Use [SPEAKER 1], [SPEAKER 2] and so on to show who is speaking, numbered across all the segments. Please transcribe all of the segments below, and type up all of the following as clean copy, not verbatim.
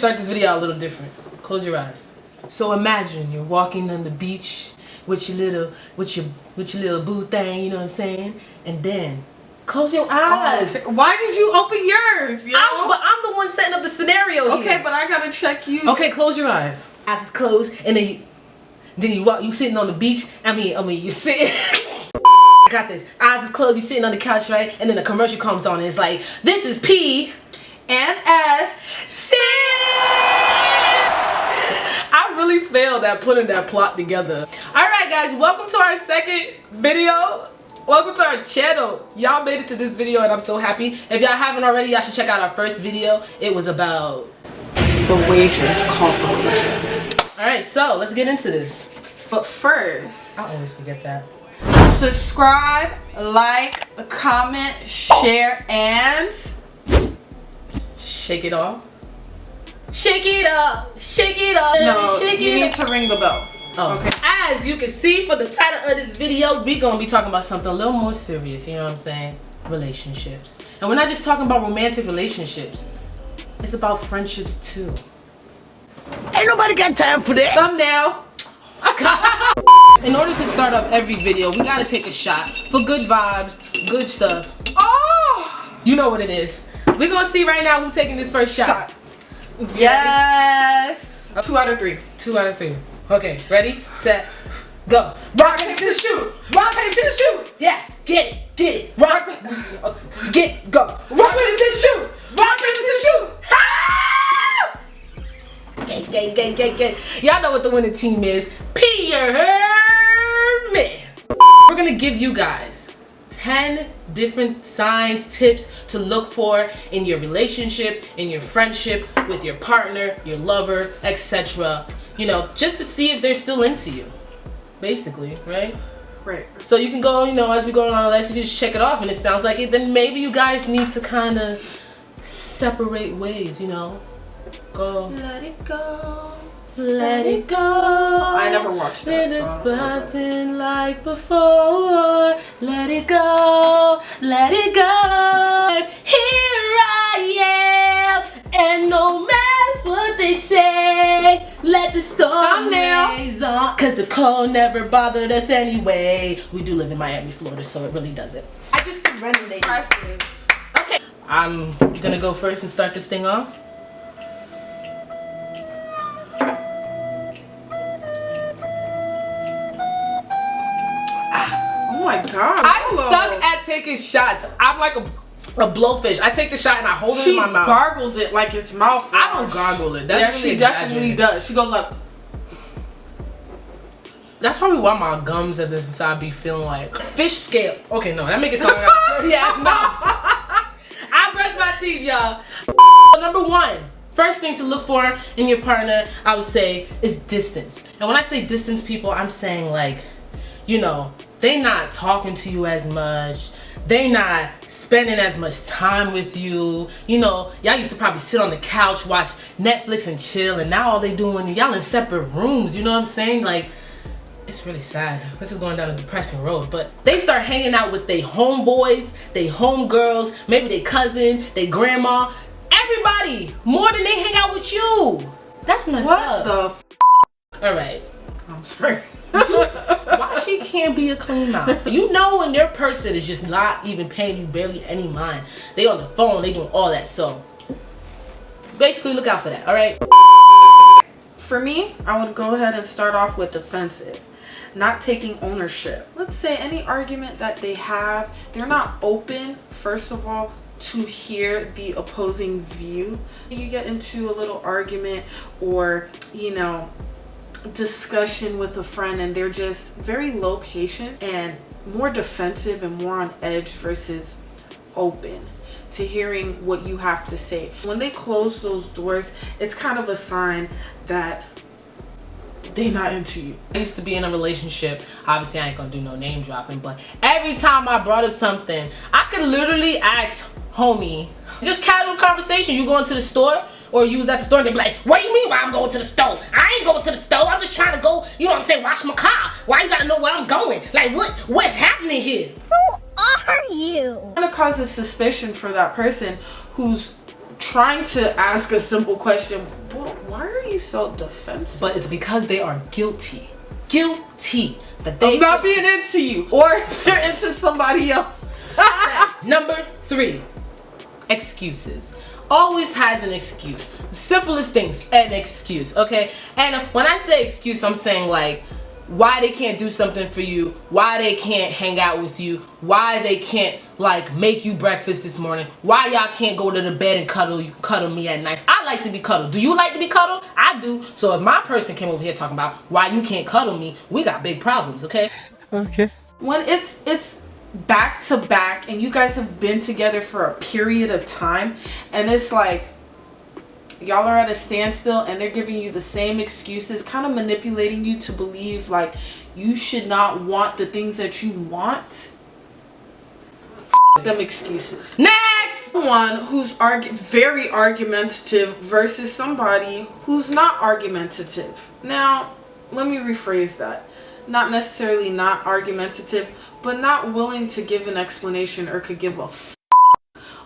[SPEAKER 1] Start this video out a little different. Close your eyes. So imagine you're walking on the beach with your little boo thing, you know what I'm saying? And then close your eyes.
[SPEAKER 2] Oh, why did you open yours? Yo?
[SPEAKER 1] But I'm the one setting up the scenario here.
[SPEAKER 2] Okay, but I gotta check you.
[SPEAKER 1] Okay, close your eyes. Eyes is closed, and then you walk. You sitting on the beach. I mean, you sitting. I got this. Eyes is closed. You sitting on the couch, right? And then the commercial comes on, and it's like, "This is P
[SPEAKER 2] and S T."
[SPEAKER 1] I really failed at putting that plot together. All right, guys, welcome to our second video. Welcome to our channel. Y'all made it to this video, and I'm so happy. If y'all haven't already, y'all should check out our first video. It was about
[SPEAKER 2] the wager. It's called The Wager.
[SPEAKER 1] All right, so let's get into this.
[SPEAKER 2] But first,
[SPEAKER 1] I always forget that.
[SPEAKER 2] Subscribe, like, comment, share, and
[SPEAKER 1] shake it off. Shake it up, shake it up.
[SPEAKER 2] No,
[SPEAKER 1] shake
[SPEAKER 2] you
[SPEAKER 1] it
[SPEAKER 2] need
[SPEAKER 1] up.
[SPEAKER 2] to ring the bell.
[SPEAKER 1] Oh. Okay. As you can see for the title of this video, we gonna be talking about something a little more serious. You know what I'm saying? Relationships. And we're not just talking about romantic relationships. It's about friendships too.
[SPEAKER 3] Ain't nobody got time for that.
[SPEAKER 2] Thumbnail.
[SPEAKER 1] In order to start off every video, we gotta take a shot for good vibes, good stuff.
[SPEAKER 2] Oh!
[SPEAKER 1] You know what it is. We're gonna see right now who's taking this first shot.
[SPEAKER 2] Yes. 2 out of 3.
[SPEAKER 1] 2 out of 3. Okay, ready, set, go.
[SPEAKER 2] Rock, paper, scissors, shoot. Rock, paper, scissors, shoot.
[SPEAKER 1] Yes, get it, get it. Rock, get it, go.
[SPEAKER 2] Rock, paper, scissors, shoot. Rock, paper, scissors, shoot.
[SPEAKER 1] Gang. Y'all know what the winning team is. Pyramid. We're gonna give you guys 10 different signs, tips to look for in your relationship, in your friendship, with your partner, your lover, etc. You know, just to see if they're still into you, basically, right?
[SPEAKER 2] Right.
[SPEAKER 1] So you can go, you know, as we go on, you can just check it off, and it sounds like it. Then maybe you guys need to kind of separate ways, you know. Go.
[SPEAKER 2] Let it go.
[SPEAKER 1] Let it go.
[SPEAKER 2] I never watched that.
[SPEAKER 1] Nothing like before. Let it go. Let it go. Here I am, and no matter what they say, let the storm raise on. Cause the cold never bothered us anyway. We do live in Miami, Florida, so it really doesn't. I just surrendered. Okay. I'm gonna go first and start this thing off.
[SPEAKER 2] Oh my god.
[SPEAKER 1] I suck at taking shots. I'm like a blowfish. I take the shot and I hold it in my mouth.
[SPEAKER 2] She gargles it like it's mouthwash.
[SPEAKER 1] I don't gargle it. That's really
[SPEAKER 2] she definitely does. She goes like.
[SPEAKER 1] That's probably why my gums at this inside be feeling like fish scale. Okay, no, that make it sound like a dirty ass mouth. I brush my teeth, y'all. Number 1. First thing to look for in your partner, I would say, is distance. And when I say distance, people, I'm saying like, you know, they not talking to you as much. They not spending as much time with you. You know, y'all used to probably sit on the couch, watch Netflix and chill, and now all they doing, y'all in separate rooms, you know what I'm saying? Like, it's really sad. This is going down a depressing road, but they start hanging out with their homeboys, their homegirls, maybe their cousin, their grandma, everybody, more than they hang out with you. That's messed up.
[SPEAKER 2] What the
[SPEAKER 1] All right.
[SPEAKER 2] I'm sorry.
[SPEAKER 1] Why she can't be a clean mouth? You know when their person is just not even paying you barely any mind. They on the phone, they doing all that. So basically look out for that, all right?
[SPEAKER 2] For me, I would go ahead and start off with defensive. Not taking ownership. Let's say any argument that they have, they're not open, first of all, to hear the opposing view. You get into a little argument or, you know, discussion with a friend and they're just very low patient and more defensive and more on edge versus open to hearing what you have to say. When they close those doors, it's kind of a sign that they not into you.
[SPEAKER 1] I used to be in a relationship. Obviously, I ain't gonna do no name dropping, but every time I brought up something, I could literally ask homie, just casual conversation. You going to the store? Or you was at the store and they be like, what do you mean why I'm going to the store? I ain't going to the store. I'm just trying to go, you know what I'm saying, wash my car. Why you gotta know where I'm going? Like, what's happening here?
[SPEAKER 4] Who are you?
[SPEAKER 2] It kind of causes suspicion for that person who's trying to ask a simple question. Why are you so defensive?
[SPEAKER 1] But it's because they are guilty. Guilty. That they
[SPEAKER 2] I'm not being into you. Or they're into somebody else.
[SPEAKER 1] Number 3. Excuses. Always has an excuse. The simplest things, an excuse, okay? And when I say excuse, I'm saying like why they can't do something for you, why they can't hang out with you, why they can't like make you breakfast this morning, why y'all can't go to the bed and cuddle me at night. I like to be cuddled. Do you like to be cuddled? I do. So if my person came over here talking about why you can't cuddle me, we got big problems, okay?
[SPEAKER 3] Okay.
[SPEAKER 2] When it's back to back and you guys have been together for a period of time and it's like y'all are at a standstill and they're giving you the same excuses, kind of manipulating you to believe like you should not want the things that you want. Them excuses.
[SPEAKER 1] Next!
[SPEAKER 2] One who's very argumentative versus somebody who's not argumentative. Now, let me rephrase that. Not necessarily not argumentative, but not willing to give an explanation or could give a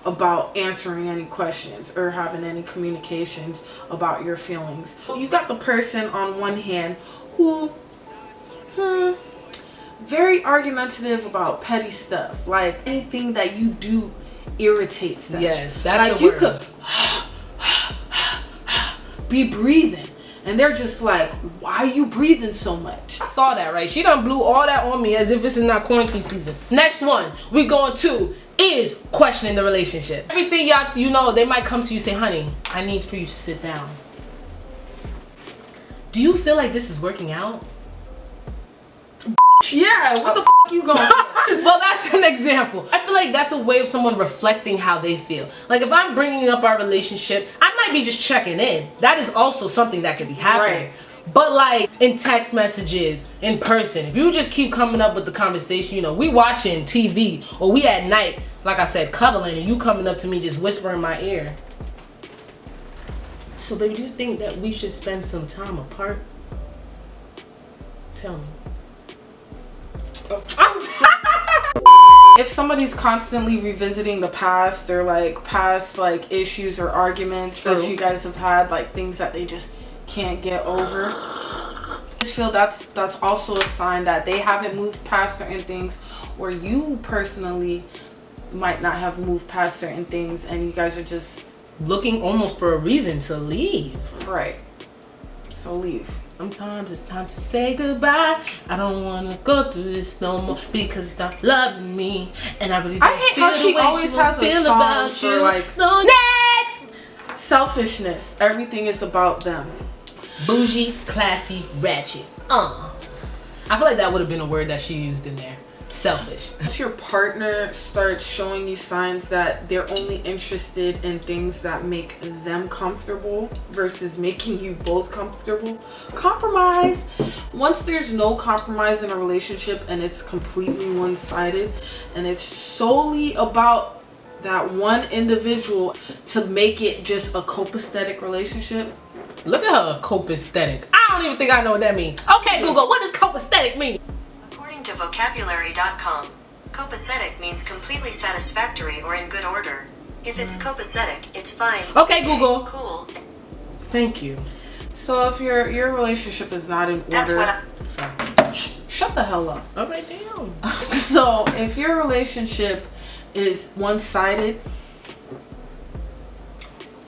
[SPEAKER 2] about answering any questions or having any communications about your feelings. You got the person on one hand who very argumentative about petty stuff, like anything that you do irritates them.
[SPEAKER 1] Yes, that's
[SPEAKER 2] like
[SPEAKER 1] the
[SPEAKER 2] you
[SPEAKER 1] word.
[SPEAKER 2] could be breathing and they're just like, why are you breathing so much?
[SPEAKER 1] I saw that, right? She done blew all that on me as if this is not quarantine season. Next one we going to is questioning the relationship. Everything y'all, you know, they might come to you say, honey, I need for you to sit down. Do you feel like this is working out?
[SPEAKER 2] Yeah, what the f you going
[SPEAKER 1] Well, that's an example. I feel like that's a way of someone reflecting how they feel. Like if I'm bringing up our relationship, I might be just checking in. That is also something that could be happening.
[SPEAKER 2] Right.
[SPEAKER 1] But like in text messages, in person, if you just keep coming up with the conversation, you know, we watching TV or we at night, like I said, cuddling, and you coming up to me just whispering in my ear. So baby, do you think that we should spend some time apart? Tell me.
[SPEAKER 2] If somebody's constantly revisiting the past or like past like issues or arguments that you guys have had, like things that they just can't get over, I just feel that's also a sign that they haven't moved past certain things, or you personally might not have moved past certain things and you guys are just
[SPEAKER 1] looking almost for a reason to leave.
[SPEAKER 2] right. So leave.
[SPEAKER 1] Sometimes it's time to say goodbye. I don't want to go through this no more because you stop loving me, and I really don't
[SPEAKER 2] hate how she always has a song for like
[SPEAKER 1] No, next!
[SPEAKER 2] selfishness. Everything is about them.
[SPEAKER 1] Bougie, classy, ratchet. I feel like that would have been a word that she used in there. Selfish.
[SPEAKER 2] Once your partner starts showing you signs that they're only interested in things that make them comfortable versus making you both comfortable, compromise. Once there's no compromise in a relationship and it's completely one-sided and it's solely about that one individual to make it just a copacetic relationship.
[SPEAKER 1] Look at her, copacetic. I don't even think I know what that means. Okay, Google, what does copacetic mean?
[SPEAKER 4] According to vocabulary.com, copacetic means completely satisfactory or in good order. If it's copacetic, it's fine.
[SPEAKER 1] Okay, Google.
[SPEAKER 4] Cool.
[SPEAKER 1] Thank you.
[SPEAKER 2] So if your relationship is not in
[SPEAKER 4] That's
[SPEAKER 2] order,
[SPEAKER 4] what
[SPEAKER 1] Sorry.
[SPEAKER 2] shut the hell up.
[SPEAKER 1] All right, damn.
[SPEAKER 2] So if your relationship is one-sided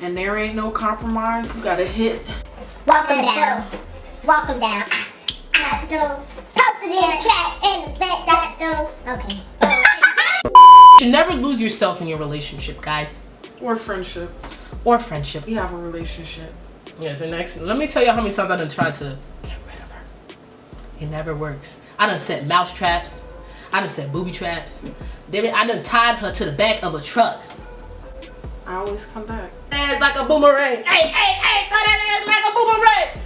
[SPEAKER 2] and there ain't no compromise, you gotta hit.
[SPEAKER 5] Walk them down. Walk them down. I do. Posted in the chat in the back. I do. Okay.
[SPEAKER 1] You should never lose yourself in your relationship, guys.
[SPEAKER 2] Or friendship.
[SPEAKER 1] Or friendship.
[SPEAKER 2] You have a relationship.
[SPEAKER 1] Yes, and next, let me tell you how many times I done tried to get rid of her. It never works. I done set mouse traps. I done set booby traps. I done tied her to the back of a truck.
[SPEAKER 2] I always come back.
[SPEAKER 1] Ass like a boomerang. Hey, hey, hey, throw that ass like a boomerang.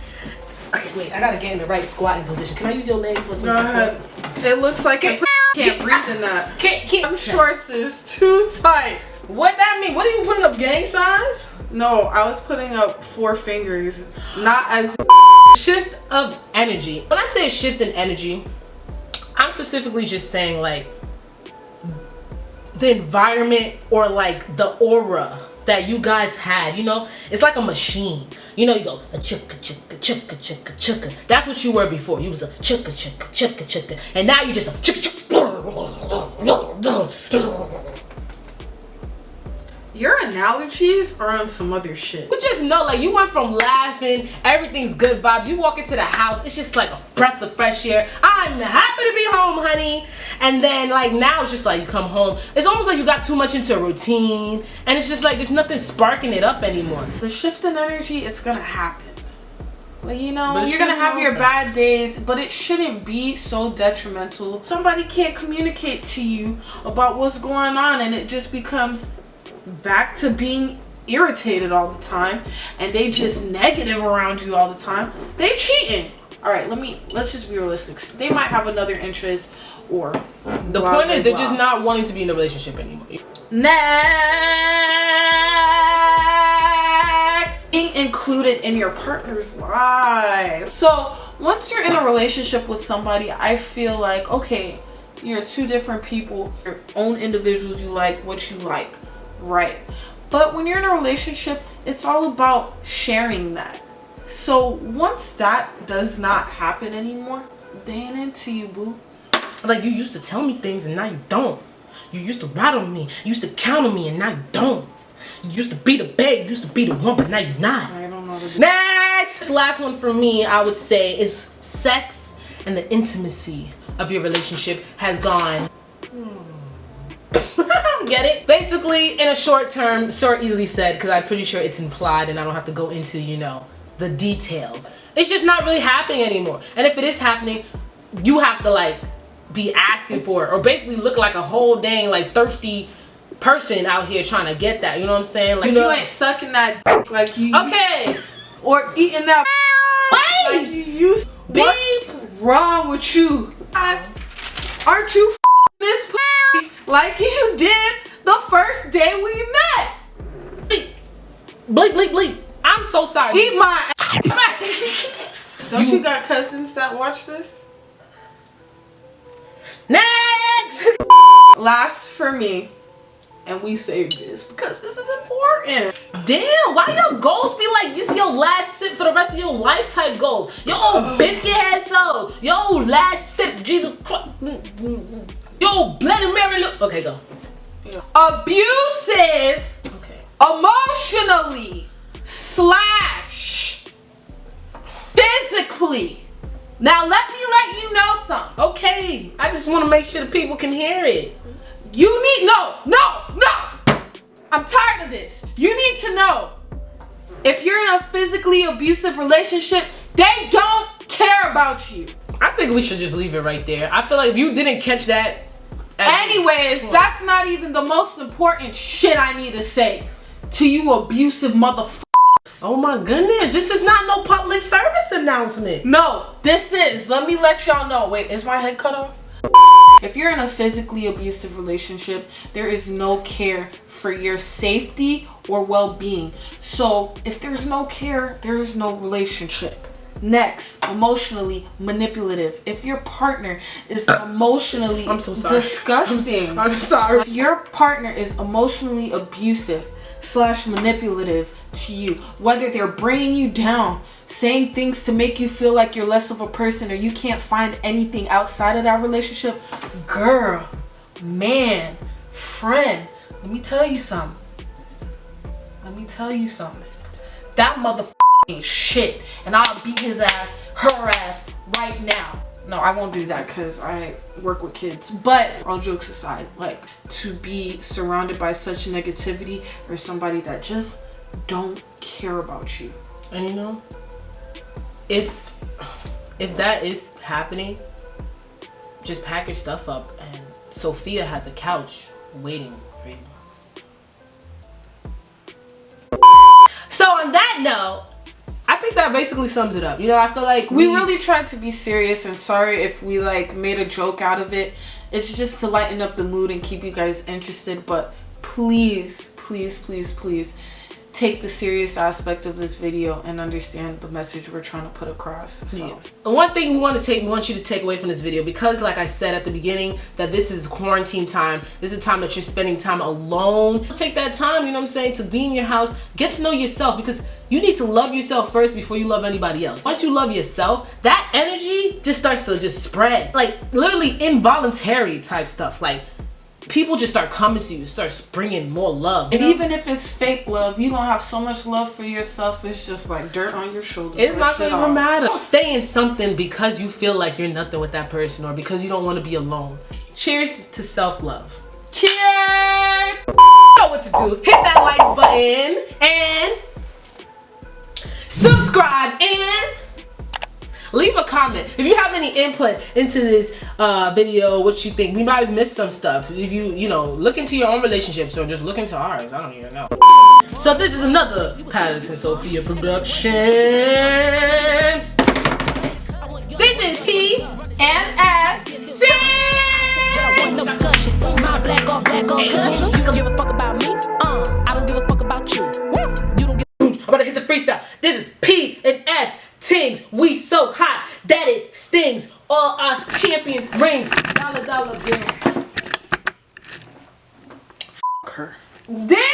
[SPEAKER 1] Okay, wait, I gotta get in the right squatting position. Can I use your leg for some
[SPEAKER 2] Go
[SPEAKER 1] support?
[SPEAKER 2] ahead. It looks like you can't breathe in that. Them
[SPEAKER 1] Okay.
[SPEAKER 2] shorts is too tight.
[SPEAKER 1] What that mean? What are you putting up, gang signs?
[SPEAKER 2] No, I was putting up 4 fingers. Not as
[SPEAKER 1] Shift of energy. When I say shift in energy, I'm specifically just saying like the environment or like the aura that you guys had, you know? It's like a machine. You know, you go a chicka chicka chicka chicka chicka. That's what you were before. You was a chicka chicka chicka chicka. And now you just a chicka chicka.
[SPEAKER 2] Your analogies are on some other shit.
[SPEAKER 1] But just know, like, you went from laughing, everything's good vibes. You walk into the house, it's just like a breath of fresh air. I'm happy to be home, honey. And then, like, now it's just like you come home. It's almost like you got too much into a routine. And it's just like there's nothing sparking it up anymore.
[SPEAKER 2] The shift in energy, it's gonna happen. Like, you know, you're gonna have your bad days, but it shouldn't be so detrimental. Somebody can't communicate to you about what's going on, and it just becomes back to being irritated all the time, and they just negative around you all the time. They cheating. All right, let's just be realistic. They might have another interest, or
[SPEAKER 1] the point is they're just not wanting to be in a relationship anymore.
[SPEAKER 2] Next, being included in your partner's life. So once you're in a relationship with somebody, I feel like, okay, you're two different people, your own individuals. You like what you like. Right. But when you're in a relationship, it's all about sharing that. So once that does not happen anymore, they ain't into you, boo.
[SPEAKER 1] Like, you used to tell me things and now you don't. You used to ride on me. You used to count on me and now you don't. You used to be the babe. You used to be the one, but now you're not.
[SPEAKER 2] I don't know.
[SPEAKER 1] Next! Last one for me, I would say, is sex and the intimacy of your relationship has gone... Get it? Basically, in a short term, short easily said, because I'm pretty sure it's implied and I don't have to go into, you know, the details. It's just not really happening anymore. And if it is happening, you have to, like, be asking for it, or basically look like a whole dang, like, thirsty person out here trying to get that. You know what I'm saying? Like,
[SPEAKER 2] if you ain't sucking that dick like you
[SPEAKER 1] okay,
[SPEAKER 2] or eating that
[SPEAKER 1] wait,
[SPEAKER 2] like you used, what's wrong with you? Aren't you this like you did the first day we met?
[SPEAKER 1] Bleep, bleep, bleep. I'm so sorry.
[SPEAKER 2] Eat my Don't you got cousins that watch this?
[SPEAKER 1] Next!
[SPEAKER 2] Last for me, and we saved this because this is important.
[SPEAKER 1] Damn, why your goals be like this your last sip for the rest of your life type goal? Yo, biscuit head soul. Yo, last sip, Jesus Christ. Yo, Bloody Mary. Okay, go.
[SPEAKER 2] Abusive,
[SPEAKER 1] Okay.
[SPEAKER 2] emotionally / physically. Now let me let you know something.
[SPEAKER 1] Okay, I just want to make sure the people can hear it.
[SPEAKER 2] You need, no. I'm tired of this. You need to know, if you're in a physically abusive relationship, they don't care about you.
[SPEAKER 1] I think we should just leave it right there. I feel like if you didn't catch that.
[SPEAKER 2] Anyways, that's not even the most important shit I need to say to you abusive motherfucker.
[SPEAKER 1] Oh my goodness, this is not no public service announcement.
[SPEAKER 2] No, this is. Let me let y'all know. Wait, is my head cut off? If you're in a physically abusive relationship, there is no care for your safety or well-being. So if there's no care, there is no relationship. Next, emotionally manipulative. If your partner is emotionally disgusting.
[SPEAKER 1] I'm sorry.
[SPEAKER 2] If your partner is emotionally abusive / manipulative to you, whether they're bringing you down, saying things to make you feel like you're less of a person, or you can't find anything outside of that relationship, girl, man, friend, let me tell you something. That motherfucker ain't shit, and I'll beat his ass, her ass, right now. No, I won't do that because I work with kids. But all jokes aside, like, to be surrounded by such negativity or somebody that just don't care about you.
[SPEAKER 1] And you know, if that is happening, just pack your stuff up, and Sofia has a couch waiting for you. So on that note, I think that basically sums it up. You know, I feel like
[SPEAKER 2] we really tried to be serious, and sorry if we like made a joke out of it. It's just to lighten up the mood and keep you guys interested. But please, please, please, please, take the serious aspect of this video and understand the message we're trying to put across. So.
[SPEAKER 1] Yes. One thing we want you to take away from this video, because like I said at the beginning, that this is quarantine time. This is a time that you're spending time alone. Take that time, you know what I'm saying, to be in your house, get to know yourself, because you need to love yourself first before you love anybody else. Once you love yourself, that energy just starts to just spread. Like literally involuntary type stuff. Like people just start coming to you, start bringing more love.
[SPEAKER 2] And even if it's fake love, you gonna have so much love for yourself, it's just like dirt on your shoulder.
[SPEAKER 1] It's not gonna even matter. Don't stay in something because you feel like you're nothing with that person or because you don't want to be alone. Cheers to self-love. Cheers! You know what to do. Hit that like button and subscribe and leave a comment. If you have any input into this video, what you think, we might have missed some stuff. If you know, look into your own relationships or just look into ours. I don't even know. So this is another Palex and Sofia production. This is P and S.
[SPEAKER 6] No discussion. My black on custom. You don't give a fuck about me. I don't give a fuck about you. You don't give.
[SPEAKER 1] I'm about to hit the freestyle. This is P and S. Tings, we so hot that it stings. All our champion rings. Dollar bill.
[SPEAKER 2] F her.
[SPEAKER 1] Damn!